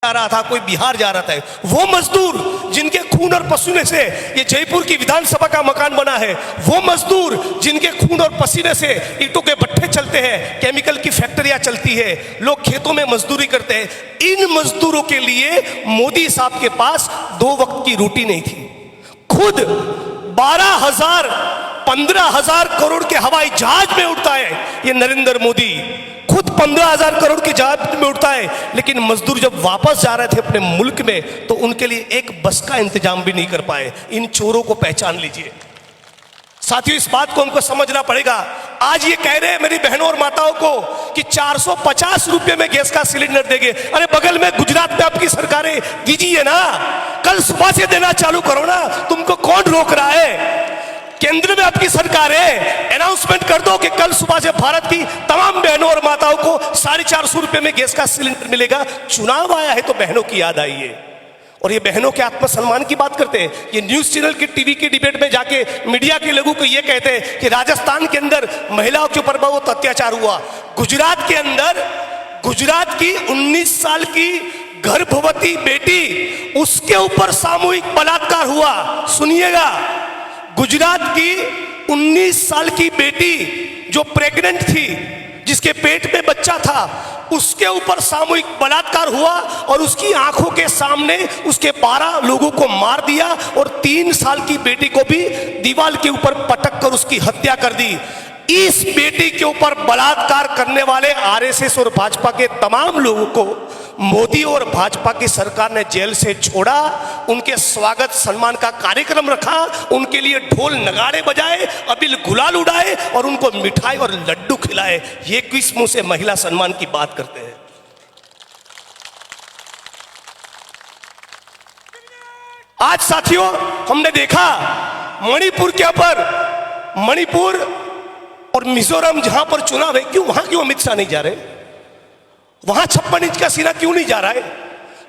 जा रहा था, कोई बिहार जा रहा था, वो मजदूर जिनके खून और पसीने से ये जयपुर की विधानसभा का मकान बना है, वो मजदूर जिनके खून और पसीने से ईंटों के भट्ठे चलते हैं, केमिकल की फैक्ट्रियां चलती है, लोग खेतों में मजदूरी करते हैं, इन मजदूरों के लिए मोदी साहब के पास 2 वक्त की रोटी नहीं थी। खुद 12,000 15,000 करोड़ के हवाई जहाज में उड़ता है ये नरेंद्र मोदी, खुद 15,000 करोड़ के जहाज में उड़ता है, लेकिन मजदूर जब वापस जा रहे थे अपने मुल्क में तो उनके लिए एक बस का इंतजाम भी नहीं कर पाए। इन चोरों को पहचान लीजिए साथियों, इस बात को हमको समझना पड़ेगा। आज ये कह रहे हैं मेरी बहनों और माताओं को कि 450 रुपये में गैस का सिलेंडर देंगे। अरे बगल में गुजरात में आपकी सरकारें दीजिए ना, कल सुबह से देना चालू करो ना, तुमको कौन रोक रहा है? केंद्र में आपकी सरकार है, अनाउंसमेंट कर दो कि कल सुबह से भारत की तमाम बहनों और माताओं को 450 रुपये में गैस का सिलेंडर मिलेगा। चुनाव आया है तो बहनों की याद आई है, और ये बहनों के आत्मसम्मान की बात करते हैं। ये न्यूज चैनल की टीवी की डिबेट में जाके मीडिया के लोगों को ये कहते हैं कि राजस्थान के अंदर महिलाओं के ऊपर बहुत अत्याचार हुआ, गुजरात के अंदर गुजरात की 19 साल की गर्भवती बेटी, उसके ऊपर सामूहिक बलात्कार हुआ। सुनिएगा, गुजरात की 19 साल की बेटी जो प्रेग्नेंट थी, जिसके पेट में बच्चा था, उसके ऊपर सामूहिक बलात्कार हुआ और उसकी आंखों के सामने उसके 12 लोगों को मार दिया और 3 साल की बेटी को भी दीवार के ऊपर पटक कर उसकी हत्या कर दी। इस बेटी के ऊपर बलात्कार करने वाले आरएसएस और भाजपा के तमाम लोगों को मोदी और भाजपा की सरकार ने जेल से छोड़ा, उनके स्वागत सम्मान का कार्यक्रम रखा, उनके लिए ढोल नगाड़े बजाए, अबील गुलाल उड़ाए और उनको मिठाई और लड्डू खिलाए। ये किस मुंह से महिला सम्मान की बात करते हैं? आज साथियों हमने देखा मणिपुर के ऊपर, मणिपुर और मिजोरम जहां पर चुनाव है, क्यों अमित शाह नहीं जा रहे? वहां 56 इंच का सीना क्यों नहीं जा रहा है?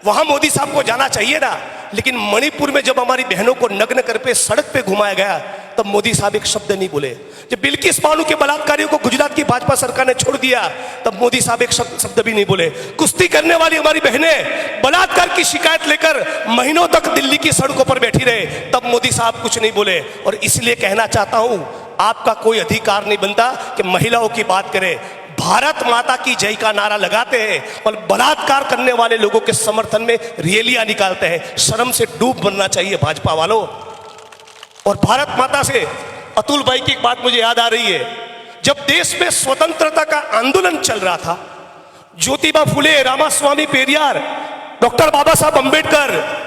वहां मोदी साहब को जाना चाहिए ना। लेकिन मणिपुर में जब हमारी बहनों को नग्न कर पे सड़क पे घुमाया गया तब मोदी साहब एक शब्द नहीं बोले। जब बिल्किस बानो के बलात्कारियों को गुजरात की भाजपा सरकार ने छोड़ दिया तब मोदी साहब एक शब्द भी नहीं बोले। कुश्ती करने वाली हमारी बहनें बलात्कार की शिकायत लेकर महीनों तक दिल्ली की सड़कों पर बैठी रहे, तब मोदी साहब कुछ नहीं बोले। और इसलिए कहना चाहता हूं, आपका कोई अधिकार नहीं बनता कि महिलाओं की बात करें। भारत माता की जय का नारा लगाते हैं और बलात्कार करने वाले लोगों के समर्थन में रैलियां निकालते हैं। शर्म से डूब बनना चाहिए भाजपा वालों। और भारत माता से अतुल भाई की एक बात मुझे याद आ रही है, जब देश में स्वतंत्रता का आंदोलन चल रहा था, ज्योतिबा फुले, रामास्वामी पेरियार, डॉक्टर बाबा साहब अंबेडकर,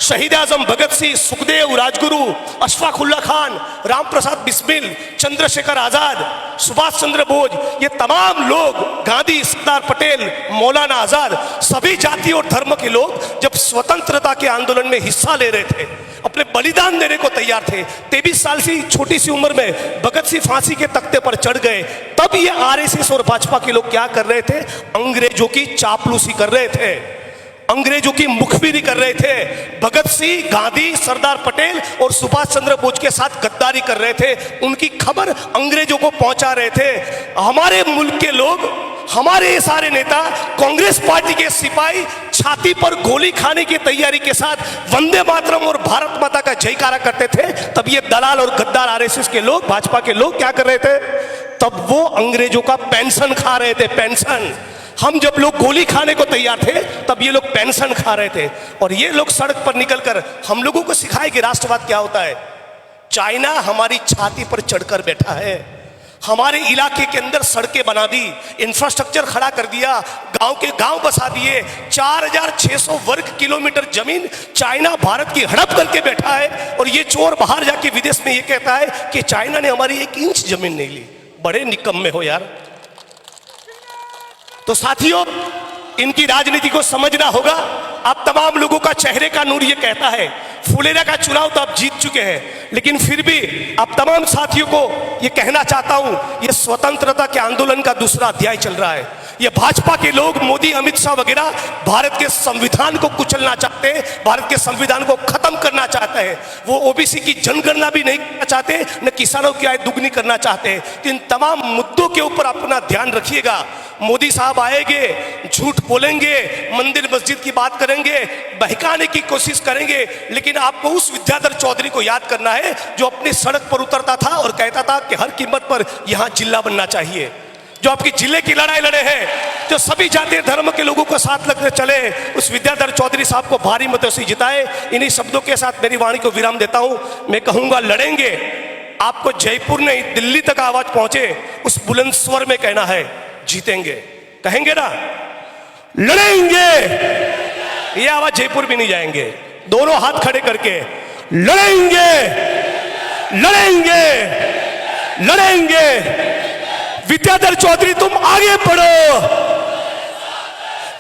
शहीद आजम भगत सिंह, सुखदेव, राजगुरु, अशफाक उल्ला खान, राम प्रसाद बिस्मिल, चंद्रशेखर आजाद, सुभाष चंद्र बोस, ये तमाम लोग, गांधी, सरदार पटेल, मौलाना आजाद, सभी जाति और धर्म के लोग जब स्वतंत्रता के आंदोलन में हिस्सा ले रहे थे, अपने बलिदान देने को तैयार थे, 23 साल की छोटी सी उम्र में भगत सिंह फांसी के तख्ते पर चढ़ गए, तब ये आरएसएस और भाजपा के लोग क्या कर रहे थे? अंग्रेजों की चापलूसी कर रहे थे, अंग्रेजों की मुखबिरी कर रहे थे। भगत सिंह, गांधी, सरदार पटेल और सुभाष चंद्र बोस के साथ गद्दारी कर रहे थे, उनकी खबर अंग्रेजों को पहुंचा रहे थे। हमारे मुल्क के लोग, हमारे सारे नेता, कांग्रेस पार्टी के सिपाही छाती पर गोली खाने की तैयारी के साथ वंदे मातरम और भारत माता का जयकारा करते थे, तब ये दलाल और गद्दार आरएसएस के लोग, भाजपा के लोग क्या कर रहे थे? तब वो अंग्रेजों का पेंशन खा रहे थे, पेंशन। हम जब लोग गोली खाने को तैयार थे तब ये लोग पेंशन खा रहे थे। और ये लोग सड़क पर निकलकर हम लोगों को सिखाए कि राष्ट्रवाद क्या होता है। चाइना हमारी छाती पर चढ़कर बैठा है, हमारे इलाके के अंदर सड़कें बना दी, इंफ्रास्ट्रक्चर खड़ा कर दिया, गांव के गांव बसा दिए, 4600 वर्ग किलोमीटर जमीन चाइना भारत की हड़प करके बैठा है। और ये चोर बाहर जाके विदेश में ये कहता है कि चाइना ने हमारी 1 इंच जमीन नहीं ली। बड़े निकम्मे हो यार। तो साथियों, इनकी राजनीति को समझना होगा। आप तमाम लोगों का चेहरे का नूर ये कहता है, फुलेरा का चुनाव तो आप जीत चुके हैं, लेकिन फिर भी आप तमाम साथियों को ये कहना चाहता हूं, ये स्वतंत्रता के आंदोलन का दूसरा अध्याय चल रहा है। ये भाजपा के लोग, मोदी, अमित शाह वगैरह भारत के संविधान को कुचलना चाहते हैं, भारत के संविधान को खत्म करना चाहते हैं। वो ओबीसी की जनगणना भी नहीं करना चाहते, न किसानों की आय दुगनी करना चाहते हैं। इन तमाम मुद्दों के ऊपर अपना ध्यान रखिएगा। मोदी साहब आएंगे, झूठ बोलेंगे, मंदिर मस्जिद की बात करेंगे, बहकाने की कोशिश करेंगे, लेकिन आपको उस विद्याधर चौधरी को याद करना है जो अपनी सड़क पर उतरता था और कहता था कि हर कीमत पर यहां जिला बनना चाहिए, जो आपकी जिले की लड़ाई लड़े हैं, जो सभी जातीय धर्म के लोगों को साथ लगकर चले। उस विद्याधर चौधरी साहब को भारी मतों से जिताए। इन्हीं शब्दों के साथ मेरी वाणी को विराम देता हूं। मैं कहूंगा, लड़ेंगे। आपको जयपुर नहीं दिल्ली तक आवाज पहुंचे, उस बुलंद स्वर में कहना है, जीतेंगे। कहेंगे ना, लड़ेंगे। ये आवाज जयपुर भी नहीं जाएंगे। दोनों हाथ खड़े करके लड़ेंगे, लड़ेंगे, लड़ेंगे। विद्याधर चौधरी तुम आगे बढ़ो,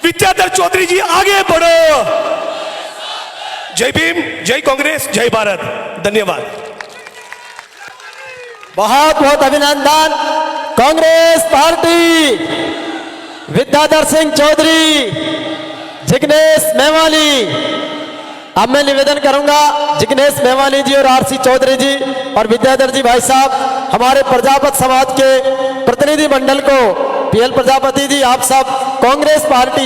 विद्याधर चौधरी जी आगे बढ़ो। जय भीम, जय कांग्रेस, जय भारत। धन्यवाद। बहुत बहुत अभिनंदन। कांग्रेस पार्टी, विद्याधर सिंह चौधरी, जिग्नेश मेवाली। अब मैं निवेदन करूंगा जिग्नेश मेवाली जी और आरसी चौधरी जी और विद्याधर जी भाई साहब, हमारे प्रजापति समाज के प्रतिनिधि मंडल को, पीएल प्रजापति जी, आप सब कांग्रेस पार्टी